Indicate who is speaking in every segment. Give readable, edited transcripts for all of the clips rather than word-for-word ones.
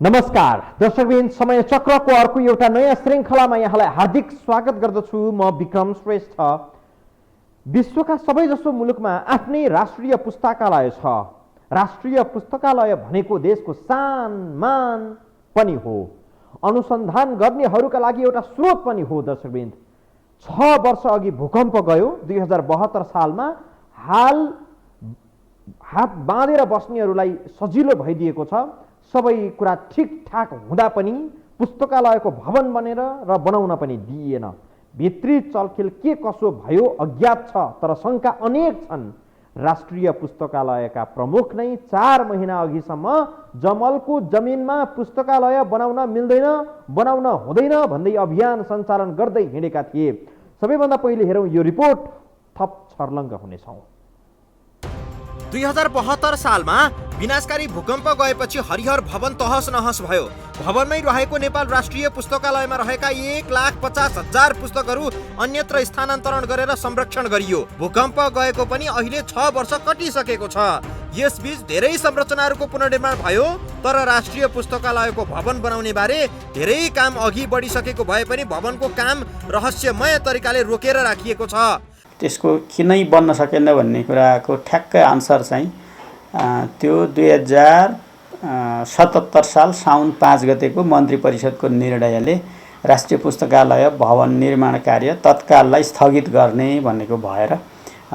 Speaker 1: नमस्कार दर्शकबिन, समय चक्रको अर्को एउटा नयाँ श्रृङ्खलामा यहाँलाई हार्दिक स्वागत गर्दछु। म विक्रम श्रेष्ठ। विश्वका सबैजसो मुलुकमा आफ्नै राष्ट्रिय पुस्तकालय छ। राष्ट्रिय पुस्तकालय भनेको देशको सान मान पनि हो, अनुसन्धान गर्नेहरूका लागि एउटा स्रोत पनि हो। दर्शकबिन, 6 वर्ष अघि भूकम्प गयो 2072 सालमा। हाल हात बाँधेर बस्नेहरूलाई सजिलो भइदिएको छ। सबै कुरा ठिकठाक हुँदा पनि पुस्तकालयको भवन बनेर र बनाउन पनि दिइएन। भित्री चलखेल के कसो भयो अज्ञात छ, तर शङ्का अनेक छन्। राष्ट्रिय पुस्तकालयका प्रमुख नै 4 महिना अघिसम्म जमलको जमिनमा पुस्तकालय बनाउन मिल्दैन, बनाउन हुँदैन भन्दै अभियान सञ्चालन गर्दै हिँडेका थिए। सबैभन्दा पहिले हेरौँ यो रिपोर्ट, थप छर्लङ्ग हुनेछौँ।
Speaker 2: 2072 सालमा विनाशकारी भूकम्प गएपछि हरिहर भवन तहस नहस भयो। भवनमै रहेको नेपाल राष्ट्रिय पुस्तकालयमा रहेका 1,50,000 पुस्तकहरू अन्यत्र स्थानान्तरण गरेर संरक्षण गरियो। भूकम्प गएको पनि अहिले 6 वर्ष कटिसकेको छ। यसबीच धेरै संरचनाहरूको पुनर्निर्माण भयो, तर राष्ट्रिय पुस्तकालयको भवन बनाउने बारे धेरै काम अघि बढिसकेको भए पनि भवनको काम रहस्यमय तरिकाले रोकेर राखिएको छ।
Speaker 3: त्यसको किनै बन्न सकेन भन्ने कुराको ठ्याक्कै आन्सर चाहिँ त्यो 2077 साल साउन 5 गतेको मन्त्री परिषदको निर्णयले राष्ट्रिय पुस्तकालय भवन निर्माण कार्य तत्काललाई स्थगित गर्ने भनेको भएर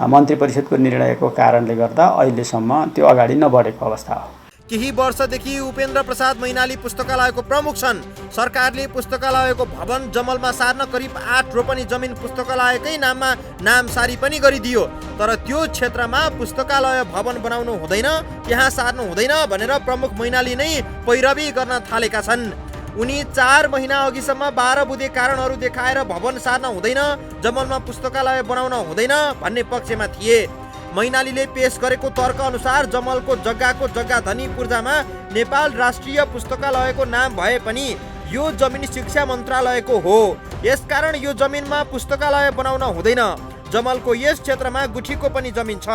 Speaker 3: मन्त्री परिषदको निर्णयको कारणले गर्दा अहिलेसम्म त्यो अगाडि नबढेको अवस्था हो।
Speaker 2: केही वर्षदेखि उपेन्द्र प्रसाद मैनाली पुस्तकालयको प्रमुख छन्। सरकारले पुस्तकालयको भवन जमलमा सार्न करिब 8 रोपनी जमिन पुस्तकालयकै नाममा नामसारी पनि गरिदियो। तर त्यो क्षेत्रमा पुस्तकालय भवन बनाउनु हुँदैन, त्यहाँ सार्नु हुँदैन भनेर प्रमुख मैनाली नै पैरवी गर्न थालेका छन्। उनी 4 महिना अघिसम्म 12 बुँदे कारणहरू देखाएर भवन सार्न हुँदैन, जमलमा पुस्तकालय बनाउन हुँदैन भन्ने पक्षमा थिए। मैनालीले पेश गरेको तर्क अनुसार जमलको जग्गाको जग्गा धनी पूर्जामा नेपाल राष्ट्रिय पुस्तकालयको नाम भए पनि यो जमिन शिक्षा मन्त्रालयको हो। यसकारण यो जमिनमा पुस्तकालय बनाउन हुँदैन। जमलको यस क्षेत्रमा गुठीको पनि जमिन छ।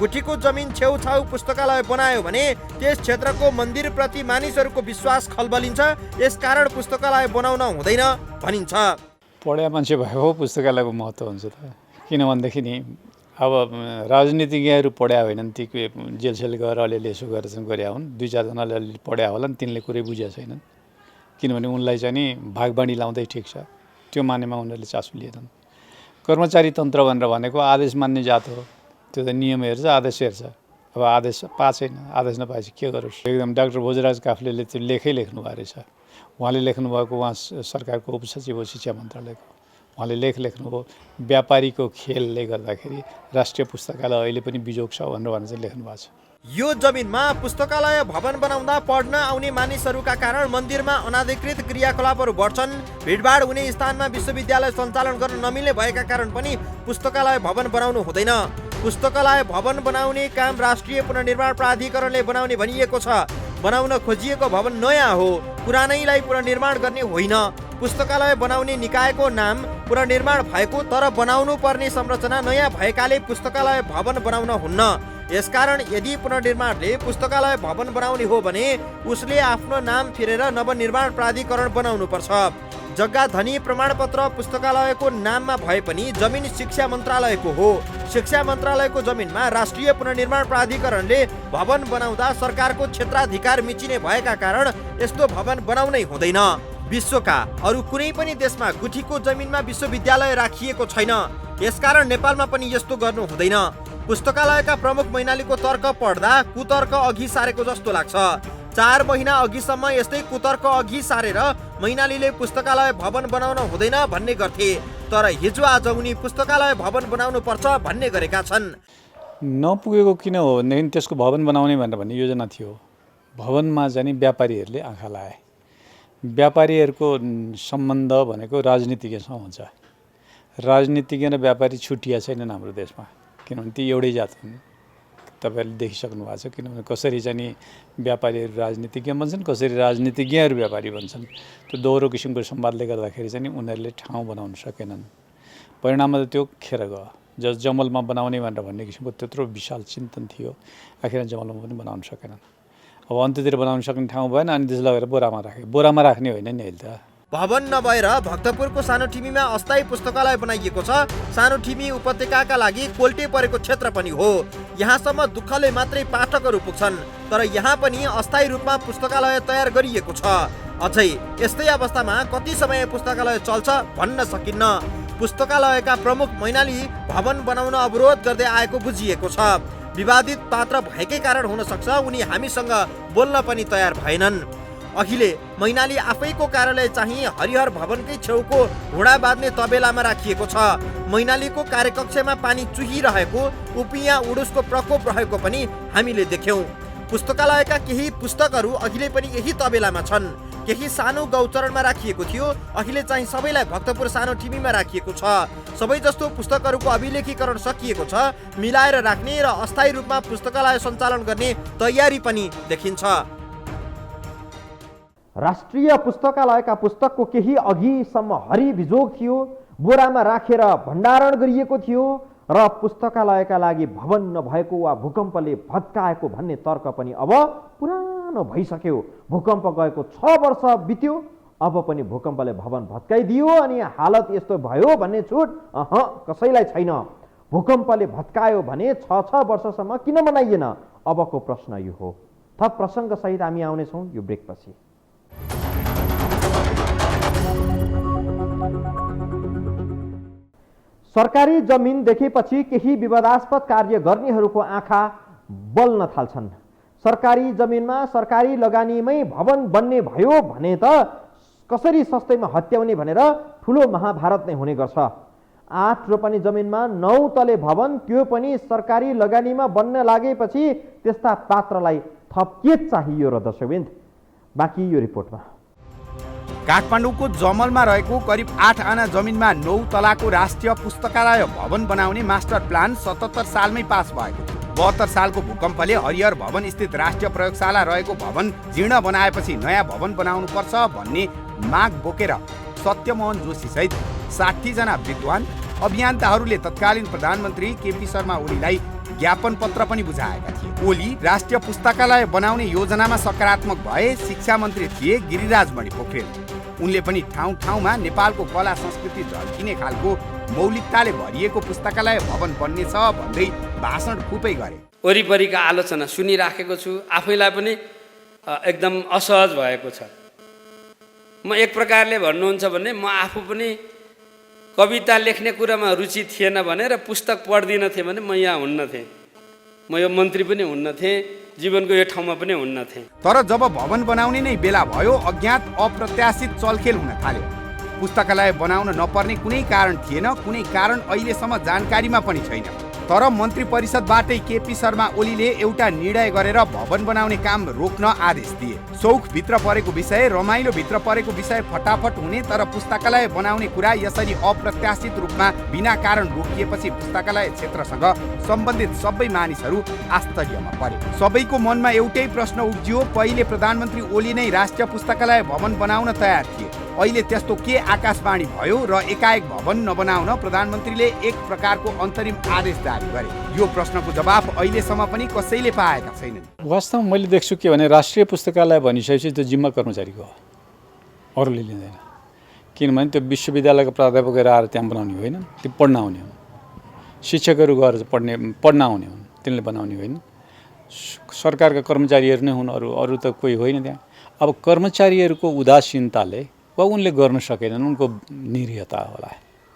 Speaker 2: गुठीको जमिन छेउछाउ पुस्तकालय बनायो भने त्यस क्षेत्रको मन्दिरप्रति मानिसहरूको विश्वास खलबलिन्छ। यसकारण पुस्तकालय बनाउन हुँदैन भनिन्छ।
Speaker 4: पढ्या मान्छे भएको पुस्तकालयको महत्त्व हुन्छ त, किनभनेदेखि नि अब राजनीतिज्ञहरू पढ्या होइनन्, ती जेलसेल गएर अलिअलि यसो गरेर चाहिँ गरे हुन्। 2-4 जनाले अलिअलि पढ्या होलान्, तिनले कुरै बुझेका छैनन्। किनभने उनलाई चाहिँ नि भागबाँडी लाउँदै ठिक छ, त्यो मानेमा उनीहरूले चासो लिएनन्। कर्मचारी तन्त्र भनेर भनेको आदेश मान्ने जात हो। त्यो त नियम हेर्छ, आदेश हेर्छ। अब आदेश पाएको छैन, आदेश नपाएपछि के गरोस्। एकदम डाक्टर भोजराज काफ्लेले त्यो लेखै लेख्नु भएको रहेछ। उहाँले लेख्नुभएको, उहाँ सरकारको उपसचिव हो शिक्षा मन्त्रालयको, उहाँले लेख्नुभयो व्यापारीको खेलले गर्दाखेरि राष्ट्रिय पुस्तकालय अहिले पनि बिजोग छ भनेर चाहिँ लेख्नु भएको छ।
Speaker 2: यो जमिनमा पुस्तकालय भवन बनाउँदा पढ्न आउने मानिसहरूका कारण मन्दिरमा अनाधिकृत क्रियाकलापहरू बढ्छन्। भिडभाड हुने स्थानमा विश्वविद्यालय सञ्चालन गर्न नमिल्ने भएका कारण पनि पुस्तकालय भवन बनाउनु हुँदैन। पुस्तकालय भवन बनाउने काम राष्ट्रिय पुनर्निर्माण प्राधिकरणले बनाउने भनिएको छ। बनाउन खोजिएको भवन नयाँ हो, पुरानैलाई पुनर्निर्माण गर्ने होइन। पुस्तकालय बनाउने निकायको नाम पुनर्निर्माण भएको, तर बनाउनु पर्ने संरचना नयाँ भएकाले पुस्तकालय भवन बनाउन हुन्न। यसकारण यदि पुनर्निर्माणले पुस्तकालय भवन बनाउने हो भने उसले आफ्नो नाम फेरेर नवनिर्माण प्राधिकरण बनाउनु पर्छ। जग्गा धनी प्रमाणपत्र पुस्तकालयको नाममा भए पनि जमिन शिक्षा मन्त्रालयको हो। शिक्षा मन्त्रालयको जमिनमा राष्ट्रिय पुनर्निर्माण प्राधिकरणले भवन बनाउँदा सरकारको क्षेत्राधिकार मिचिने भएका कारण यस्तो भवन बनाउनै हुँदैन। विश्वका अरू कुनै पनि देशमा गुठीको जमिनमा विश्वविद्यालय राखिएको छैन। यसकारण नेपालमा पनि यस्तो गर्नु हुँदैन। पुस्तकालयका प्रमुख मैनालीको तर्क पढ्दा कुतर्क अघि सारेको जस्तो लाग्छ। 4 महिना अघिसम्म यस्तै कुतर्क अघि सारेर मैनालीले पुस्तकालय भवन बनाउन हुँदैन भन्ने गर्थे, तर हिजो आज उनी पुस्तकालय भवन बनाउनु पर्छ भन्ने गरेका छन्।
Speaker 4: नपुगेको किन हो भनेदेखि त्यसको भवन बनाउने भनेर भन्ने योजना थियो। भवनमा जाने व्यापारीहरूले आँखा लाए। व्यापारीहरूको सम्बन्ध भनेको राजनीतिज्ञसँग हुन्छ। राजनीतिज्ञ र व्यापारी छुट्टिया छैनन् हाम्रो देशमा, किनभने ती एउटै जात हुन्। तपाईँहरूले देखिसक्नु भएको छ। किनभने कसरी चाहिँ नि व्यापारीहरू राजनीतिज्ञ बन्छन्, कसरी राजनीतिज्ञहरू व्यापारी बन्छन्। त्यो दोहोरो किसिमको संवादले गर्दाखेरि चाहिँ नि उनीहरूले ठाउँ बनाउन सकेनन्। परिणाममा त त्यो खेर गयो। जमलमा बनाउने भनेर भन्ने किसिमको त्यत्रो विशाल चिन्तन थियो, आखिर जमलमा पनि बनाउन सकेनन्। अब अन्त्यतिर बनाउन सक्ने ठाउँ भएन अनि त्यस लगेर बोरामा राखे। बोरामा राख्ने होइन नि अहिले त।
Speaker 2: भवन नभएर भक्तपुरको सानो ठिमीमा अस्थायी पुस्तकालय बनाइएको छ। सानो ठिमी उपत्यकाका लागि कोल्टे परेको क्षेत्र पनि हो। यहाँसम्म दुःखले मात्रै पाठकहरू पुग्छन्, तर यहाँ पनि अस्थायी रूपमा पुस्तकालय तयार गरिएको छ। अझै यस्तै अवस्थामा कति समय पुस्तकालय चल्छ भन्न सकिन्न। पुस्तकालयका प्रमुख मैनाली भवन बनाउन अवरोध गर्दै आएको बुझिएको छ। विवादित पात्र भएकै कारण हुन सक्छ उनी हामीसँग बोल्न पनि तयार भएनन्। अहिले मैनाली आफैको कार्यालय चाहिँ हरिहर भवनकै छेउको घोडा बाँध्ने तबेलामा राखिएको छ। मैनालीको कार्यकक्षमा पानी चुहिरहेको, उपियाँ उडुसको प्रकोप रहेको पनि हामीले देख्यौँ। पुस्तकालयका केही पुस्तकहरू अहिले पनि यही तबेलामा छन्। केही सानो गौचरणमा राखिएको थियो, अहिले चाहिँ सबैलाई भक्तपुर सानो ठिमीमा राखिएको छ। सबै जस्तो पुस्तकहरूको अभिलेखीकरण सकिएको छ। मिलाएर राख्ने र अस्थायी रूपमा पुस्तकालय सञ्चालन गर्ने तयारी पनि देखिन्छ।
Speaker 1: राष्ट्रिय पुस्तकालयका पुस्तकको केही अघिसम्म हरिबिजोग थियो, बोरामा राखेर भण्डारण गरिएको थियो र पुस्तकालयका लागि भवन नभएको वा भूकम्पले भत्काएको भन्ने तर्क पनि अब पुरानो भइसक्यो। भूकम्प गएको 6 वर्ष बित्यो, अब पनि भूकम्पले भवन भत्काइदियो अनि हालत यस्तो भयो भन्ने छुट कसैलाई छैन। भूकम्पले भत्कायो भने 6 वर्षसम्म किन बनाइएन? अबको प्रश्न यो हो। थप प्रसङ्ग सहित हामी आउनेछौँ यो ब्रेकपछि। सरकारी जमिन देखेपछि केही विवादास्पद कार्य गर्नेहरूको आँखा बल्न थाल्छन्। सरकारी जमिनमा सरकारी लगानीमै भवन बन्ने भयो भने त कसरी सस्तैमा हत्याउने भनेर ठुलो महाभारत नै हुने गर्छ। 8 रोपनी जमिनमा 9 तले भवन, त्यो पनि सरकारी लगानीमा बन्न लागेपछि त्यस्ता पात्रलाई थप के चाहियो र दर्शकवृन्द? बाँकी यो रिपोर्टमा।
Speaker 5: काठमाडौँको जमलमा रहेको करिब 8 आना जमिनमा 9 तलाको राष्ट्रिय पुस्तकालय भवन बनाउने मास्टर प्लान 77 सालमै पास भएको थियो। 72 सालको भूकम्पले हरिहर भवन स्थित राष्ट्रिय प्रयोगशाला रहेको भवन जीर्ण बनाएपछि नयाँ भवन बनाउनुपर्छ भन्ने माग बोकेर सत्यमोहन जोशी सहित 60 जना विद्वान अभियन्ताहरूले तत्कालीन प्रधानमन्त्री केपी शर्मा ओलीलाई ज्ञापन पत्र पनि बुझाएका थिए। ओली राष्ट्रिय पुस्तकालय बनाउने योजनामा सकारात्मक भए। शिक्षा मन्त्री थिए गिरिराज मणि पोखरेल। उनले पनि ठाउँ ठाउँमा नेपालको कला संस्कृति झल्किने खालको मौलिकताले भरिएको पुस्तकालय भवन बन्नेछ भन्दै भाषण खुबै गरे।
Speaker 6: वरिपरिका आलोचना सुनिराखेको छु, आफैलाई पनि एकदम असहज भएको छ। म एक प्रकारले भन्नुहुन्छ भने म आफू पनि कविता लेख्ने कुरामा रुचि थिएन भने र पुस्तक पढ्दिन थिएँ भने म यहाँ हुन्न थिएँ, म यो मन्त्री पनि हुन्न थिएँ, जीवनको यो ठाउँमा पनि हुन्न थिएँ।
Speaker 5: तर जब भवन बनाउने नै बेला भयो, अज्ञात अप्रत्याशित चलखेल हुन थाल्यो। पुस्तकालय बनाउन नपर्ने कुनै कारण थिएन, कुनै कारण अहिलेसम्म जानकारीमा पनि छैन। तर मन्त्री परिषदबाटै केपी शर्मा ओलीले एउटा निर्णय गरेर भवन बनाउने काम रोक्न आदेश दिए। शौक भित्र परेको विषय, रमाइलो भित्र परेको विषय फटाफट हुने, तर पुस्तकालय बनाउने कुरा यसरी अप्रत्याशित रूपमा बिना कारण रोकिएपछि पुस्तकालय क्षेत्रसँग सम्बन्धित सबै मानिसहरू आश्चर्यमा परे। सबैको मनमा एउटै प्रश्न उब्जियो, पहिले प्रधानमन्त्री ओली नै राष्ट्रिय पुस्तकालय भवन बनाउन तयार थिए, अहिले त्यस्तो के आकाशवाणी भयो र एकाएक भवन नबनाउन प्रधानमन्त्रीले एक प्रकारको अन्तरिम आदेश जारी गरे? यो प्रश्नको जवाफ अहिलेसम्म पनि कसैले पाएका छैनन्।
Speaker 4: वास्तवमा मैले देख्छु के भने राष्ट्रिय पुस्तकालय भनिसकेपछि त्यो जिम्मा कर्मचारीको हो, अरूले लिँदैन। किनभने त्यो विश्वविद्यालयको प्राध्यापकहरू आएर त्यहाँ बनाउने होइन, त्यो पढ्न आउने हुन्। शिक्षकहरू गएर पढ्न आउने हुन्, तिनले बनाउने होइन। सरकारका कर्मचारीहरू नै हुन्, अरू त कोही होइन त्यहाँ। अब कर्मचारीहरूको उदासीनताले वा उनले गर्न सकेनन्, उनको निरीहता होला,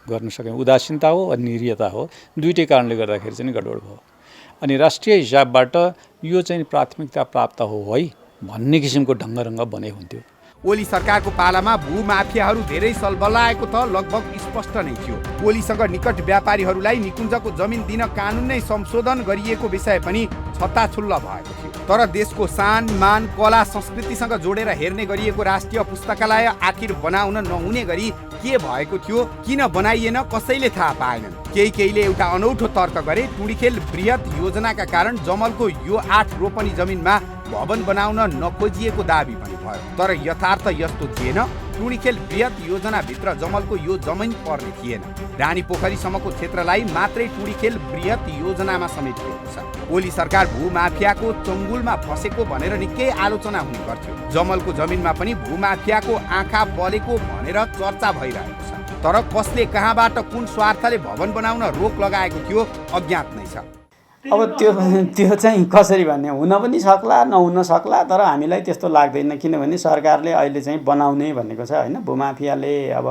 Speaker 4: गर्न सकेन, उदासीनता हो वा निरीहता हो, दुईटै कारणले गर्दाखेरि चाहिँ गडबड भयो। अनि राष्ट्रिय हिसाबबाट यो चाहिँ प्राथमिकता प्राप्त हो है भन्ने किसिमको ढङ्गरङ्ग बने हुन्थ्यो।
Speaker 5: ओली सरकारको पालामा भूमाफियाहरू धेरै सलबलाएको त लगभग स्पष्ट नै थियो। ओलीसँग निकट व्यापारीहरूलाई निकुञ्जको जमिन दिन कानुन नै संशोधन गरिएको विषय पनि छत्ताछुल्ल भएको थियो। तर देशको सान, मान, कला, संस्कृतिसँग जोडेर हेर्ने गरिएको राष्ट्रिय पुस्तकालय आखिर बनाउन नहुने गरी के भएको थियो, किन बनाइएन, कसैले थाहा पाएनन्। केहीले एउटा अनौठो तर्क गरे। टुँडिखेल बृहत योजनाका कारण जमलको यो 8 रोपनी जमिनमा भवन बनाउन नखोजिएको दाबी पनि भयो। तर यथार्थ यस्तो थिएन। टुँडिखेल बृहत योजनाभित्र जमलको यो जमिन पर्ने थिएन। रानी पोखरीसम्मको क्षेत्रलाई मात्रै टुँडिखेल बृहत योजनामा समेटिएको छ। ओली सरकार भूमाफियाको चङ्गुलमा फसेको भनेर निकै आलोचना हुने गर्थ्यो। जमलको जमिनमा पनि भूमाफियाको आँखा बलेको भनेर चर्चा भइरहेको छ। तर कसले कहाँबाट कुन स्वार्थले भवन बनाउन रोक लगाएको थियो अज्ञात नै छ।
Speaker 3: अब त्यो चाहिँ कसरी भन्ने, हुन पनि सक्ला नहुन सक्ला, तर हामीलाई त्यस्तो लाग्दैन। किनभने सरकारले अहिले चाहिँ बनाउने भनेको छ होइन। भूमाफियाले अब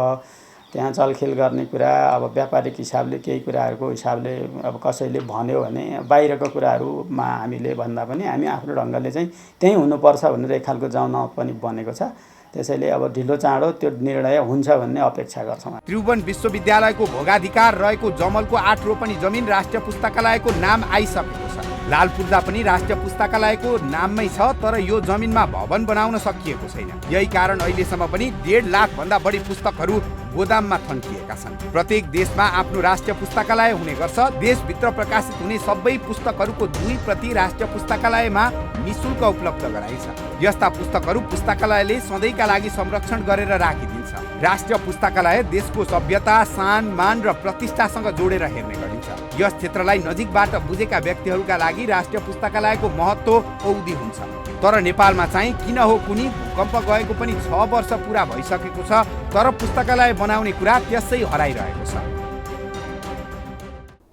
Speaker 3: त्यहाँ चलखेल गर्ने कुरा, अब व्यापारिक हिसाबले केही कुराहरूको हिसाबले अब कसैले भन्यो भने बाहिरको कुराहरूमा हामीले भन्दा पनि हामी आफ्नो ढङ्गले चाहिँ त्यहीँ हुनुपर्छ भनेर एक खालको जमात पनि बनेको छ। त्यसैले अब ढिलो चाँडो त्यो निर्णय हुन्छ भन्ने अपेक्षा गर्छौँ।
Speaker 5: त्रिभुवन विश्वविद्यालयको भोगाधिकार रहेको जमलको 8 रोपनी जमिन राष्ट्रिय पुस्तकालयको नाम आइसकेको छ। लालपुर्जा पनि राष्ट्रिय पुस्तकालयको नाममै छ, तर यो जमिनमा भवन बनाउन सकिएको छैन। यही कारण अहिलेसम्म पनि 1.5 लाखभन्दा बढी पुस्तकहरू गोदाममा थन्किएका छन्। प्रत्येक देशमा आफ्नो राष्ट्रिय पुस्तकालय हुने गर्छ। देशभित्र प्रकाशित हुने सबै पुस्तकहरूको 2 प्रति राष्ट्रिय पुस्तकालयमा निःशुल्क उपलब्ध गराइन्छ। यस्ता पुस्तकहरू पुस्तकालयले सधैँका लागि संरक्षण गरेर राखिदिन्छ। राष्ट्रिय पुस्तकालय देशको सभ्यता, सान, मान र प्रतिष्ठासँग जोडेर हेर्ने गरिन्छ। यस क्षेत्रलाई नजिकबाट बुझेका व्यक्तिहरूका लागि राष्ट्रिय पुस्तकालयको महत्त्व औधी हुन्छ। तर नेपालमा चाहिँ किन हो कुनी भूकम्प गएको पनि 6 वर्ष पुरा भइसकेको छ, तर पुस्तकालय बनाउने कुरा त्यसै हराइरहेको छ।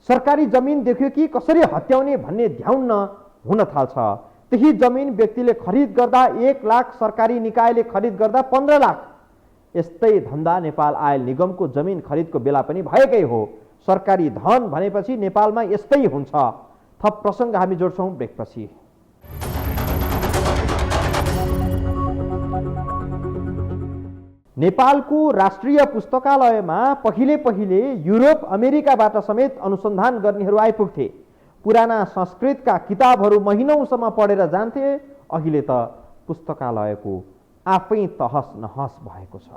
Speaker 1: सरकारी जमिन देख्यो कि कसरी हत्याउने भन्ने ध्याउन्न हुन थाल्छ। त्यही जमिन व्यक्तिले खरिद गर्दा 1 लाख, सरकारी निकायले खरिद गर्दा 15 लाख। यस्तै धन्दा नेपाल आयल निगमको जमिन खरिदको बेला पनि भएकै हो। सरकारी धन भनेपछि नेपालमा यस्तै हुन्छ। थप प्रसङ्ग हामी जोड्छौँ ब्रेकपछि। नेपालको राष्ट्रिय पुस्तकालयमा पहिले युरोप अमेरिकाबाट समेत अनुसन्धान गर्नेहरू आइपुग्थे। पुराना संस्कृतका किताबहरू महिनौसम्म पढेर जान्थे। अहिले त पुस्तकालयको आफै तहस नहस भएको छ।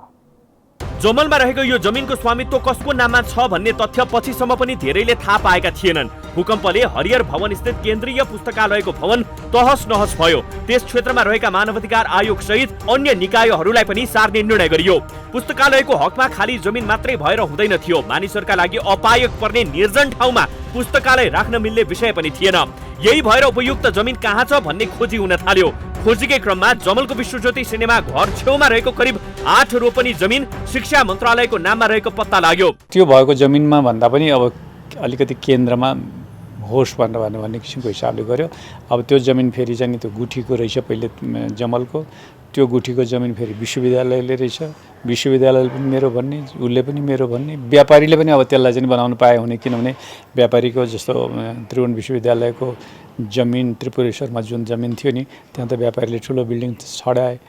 Speaker 7: जमलमा रहेको यो जमिनको स्वामित्व कसको नाममा छ भन्ने तथ्य पछिसम्म पनि धेरैले थाहा पाएका थिएनन्। भूकम्पले हरियर भवन स्थित केन्द्रीय पुस्तकालयको भवन तहस नहस भयो। त्यस क्षेत्रमा रहेका मानवाधिकार आयोग सहित अन्य निकायहरूलाई पनि सार्ने निर्णय गरियो। पुस्तकालयको हकमा खाली जमिन मात्रै भएर हुँदैन थियो। मानिसहरूका लागि अपायक पर्ने निर्जन ठाउँमा पुस्तकालय राख्न मिल्ने विषय पनि थिएन। यही भएर उपयुक्त जमिन कहाँ छ भन्ने खोजी हुन थाल्यो। खोजीकै क्रममा जमलको विश्वज्योति सिनेमा घर छेउमा रहेको करिब 8 रोपनी जमिन शिक्षा मन्त्रालयको नाममा रहेको पत्ता लाग्यो।
Speaker 4: त्यो भएको जमिनमा भन्दा पनि अब अलिकति केन्द्रमा होस् भनेर भन्ने किसिमको हिसाबले गर्यो। अब त्यो जमिन फेरि चाहिँ त्यो गुठीको रहेछ पहिले जमलको। त्यो गुठीको जमिन फेरि विश्वविद्यालयले रहेछ। विश्वविद्यालयले पनि मेरो भन्ने, उसले पनि मेरो भन्ने, व्यापारीले पनि अब त्यसलाई चाहिँ बनाउनु पाए हुने। किनभने व्यापारीको जस्तो त्रिभुवन विश्वविद्यालयको जमिन त्रिपुरेश्वरमा जुन जमिन थियो नि, त्यहाँ त व्यापारीले ठुलो बिल्डिङ छडाए।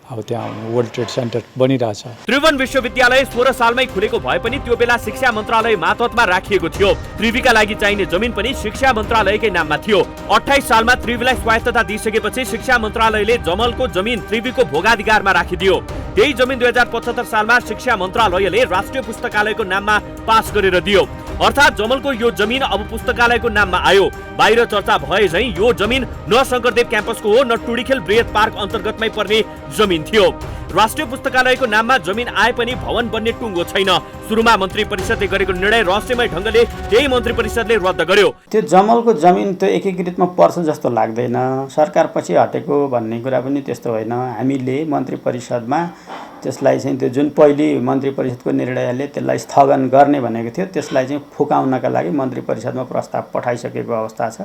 Speaker 4: अब त्यहाँ वर्ल्ड ट्रेड सेन्टर बनिरहेछ।
Speaker 7: त्रिभुवन विश्वविद्यालय 16 सालमै खुलेको भए पनि त्यो बेला शिक्षा मन्त्रालय मातहतमा राखिएको थियो। त्रिवीका लागि चाहिने जमिन पनि शिक्षा मन्त्रालयकै नाममा थियो। 28 सालमा त्रिवीलाई स्वायत्तता दिइसकेपछि शिक्षा मन्त्रालयले जमलको जमिन त्रिवीको भोगाधिकारमा राखिदियो। त्यही जमिन 2075 सालमा शिक्षा मन्त्रालयले राष्ट्रिय पुस्तकालयको नाममा पास गरेर दियो। अर्थात् जमलको यो जमिन अब पुस्तकालयको नाममा आयो। बाहिर चर्चा भए झैं यो जमिन न शंकरदेव क्याम्पसको हो न टुँडिखेल बृहत पार्क अन्तर्गतमै पर्ने जमिन थियो। राष्ट्रिय पुस्तकालयको नाममा जमिन आए पनि भवन बन्ने टुङ्गो छैन। सुरुमा मन्त्री परिषदले गरेको निर्णय रहस्यमय ढङ्गले त्यही मन्त्री परिषदले रद्द गर्यो।
Speaker 3: त्यो जमलको जमिन त्यो एकीकृतमा पर्छ जस्तो लाग्दैन। सरकार पछि हटेको भन्ने कुरा पनि त्यस्तो होइन। हामीले मन्त्री परिषदमा त्यसलाई चाहिँ त्यो जुन पहिले मन्त्री परिषदको निर्णयले त्यसलाई स्थगन गर्ने भनेको थियो, त्यसलाई चाहिँ फुकाउनका लागि मन्त्री परिषदमा प्रस्ताव पठाइसकेको अवस्था छ।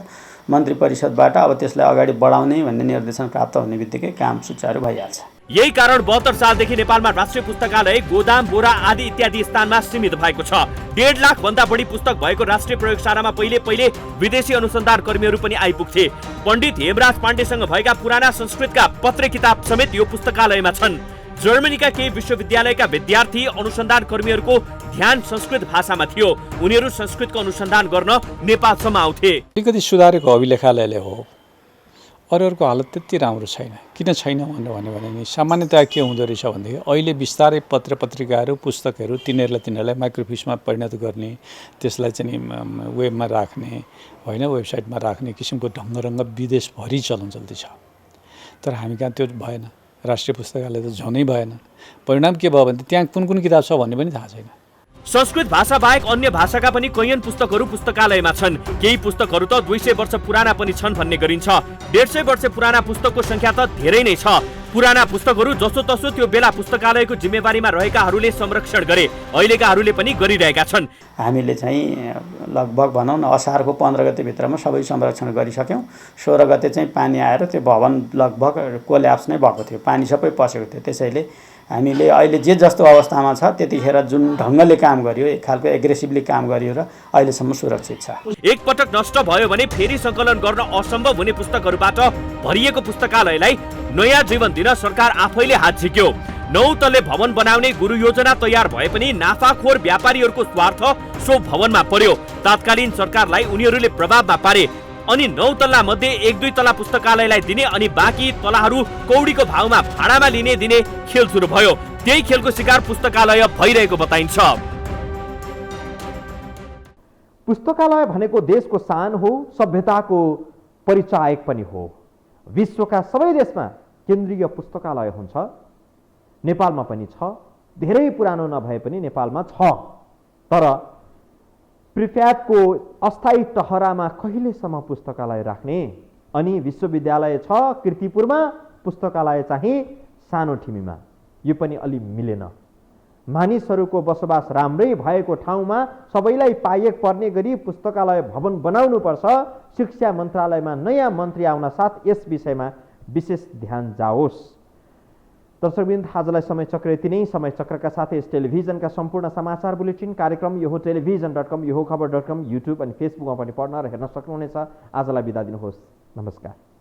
Speaker 3: मन्त्री परिषदबाट अब त्यसलाई अगाडि बढाउने भन्ने निर्देशन प्राप्त हुने बित्तिकै काम सुचारू भइहाल्छ।
Speaker 7: यही कारण 72 सालदेखि नेपालमा राष्ट्रिय पुस्तकालय गोदाम, बोरा आदि इत्यादि स्थानमा सीमित भएको छ। 1.5 लाख भन्दा बढी पुस्तक भएको राष्ट्रिय प्रयोगशालामा पहिले विदेशी अनुसन्धान कर्मीहरू पनि आइपुग्थे। पण्डित हेमराज पाण्डेसँग भएका पुराना संस्कृतका पत्र किताब समेत यो पुस्तकालयमा छन्। जर्मनीका केही विश्वविद्यालयका विद्यार्थी अनुसन्धान कर्मीहरूको ध्यान संस्कृत भाषामा थियो। उनीहरू संस्कृतको अनुसन्धान गर्न नेपालसम्म आउँथे।
Speaker 4: अलिकति सुधारेको अभिलेखालयले हो। अरूहरूको हालत त्यति राम्रो छैन। किन छैन भन्यो भने नि सामान्यतया के हुँदो रहेछ भनेदेखि अहिले बिस्तारै पत्र पत्रिकाहरू, पुस्तकहरू तिनीहरूलाई माइक्रोफिसमा परिणत गर्ने, त्यसलाई चाहिँ वेबमा राख्ने होइन, वेबसाइटमा राख्ने किसिमको ढङ्गरङ्ग विदेशभरि चल्दैछ। तर हामी कहाँ त्यो भएन। राष्ट्रिय पुस्तकालय त झनै भएन। परिणाम के भयो भने त्यहाँ कुन कुन किताब छ भन्ने पनि थाहा छैन।
Speaker 7: संस्कृत भाषा बाहेक अन्य भाषाका पनि कैयन पुस्तकहरू पुस्तकालयमा छन्। केही पुस्तकहरू त 200 वर्ष पुराना पनि छन् भन्ने गरिन्छ। 150 वर्ष पुराना पुस्तकको संख्या त धेरै नै छ। पुराना पुस्तकहरू जसोतसो त्यो बेला पुस्तकालयको जिम्मेवारीमा रहेकाहरूले संरक्षण गरे, अहिलेकाहरूले पनि गरिरहेका छन्।
Speaker 3: हामीले चाहिँ लगभग भनौँ न असारको 15 गतेभित्रमा सबै संरक्षण गरिसक्यौँ। 16 गते चाहिँ पानी आएर त्यो भवन लगभग कोल्याप्स नै भएको थियो, पानी सबै पसेको थियो। त्यसैले हामीले अहिले जे जस्तो अवस्थामा छ त्यतिखेर जुन ढङ्गले काम गरियो, एक खालको एग्रेसिभली काम गरियो र अहिलेसम्म सुरक्षित छ।
Speaker 7: एक पटक नष्ट भयो भने फेरि सङ्कलन गर्न असम्भव हुने पुस्तकहरूबाट भरिएको पुस्तकालयलाई नयाँ जीवन दिन सरकार आफैले हात झिक्यो। 9 तल्ले भवन बनाउने गुरु योजना तयार भए पनि नाफाखोर व्यापारीहरूको स्वार्थ सो भवनमा पर्यो। तात्कालीन सरकारलाई उनीहरूले प्रभावमा पारे अनि 9 तल्ला मध्ये 1-2 तला पुस्तकालयलाई दिने अनि बाँकी तलाहरू कौडीको भावमा भाडामा लिने दिने खेल सुरु भयो। त्यही खेलको शिकार पुस्तकालय भइरहेको बताइन्छ।
Speaker 1: पुस्तकालय भनेको देशको शान हो, सभ्यताको परिचायक पनि हो। विश्वका सबै देशमा केन्द्रीय पुस्तकालय हुन्छ, नेपालमा पनि छ। धेरै पुरानो नभए पनि नेपालमा छ। तर प्रिफ्याटको अस्थायी टहरामा कहिलेसम्म पुस्तकालय राख्ने? अनि विश्वविद्यालय छ कीर्तिपुरमा, पुस्तकालय चाहिँ सानो ठिमीमा। यो पनि अलि मिलेन। मानिसहरूको बसोबास राम्रै भएको ठाउँमा सबैलाई पाइक पर्ने गरी पुस्तकालय भवन बनाउनुपर्छ। शिक्षा मन्त्रालयमा नयाँ मन्त्री आउन साथ यस विषयमा विशेष ध्यान जाओस्। दर्शकवृन्द, आजलाई समय चक्र यति नै। समय चक्रका साथै यस टेलिभिजनका सम्पूर्ण समाचार बुलेटिन कार्यक्रम यो टेलिभिजन.com, यो खबर.com, युट्युब अनि फेसबुकमा पनि पढ्न र हेर्न सक्नुहुनेछ। आजलाई बिदा दिनुहोस्। नमस्कार।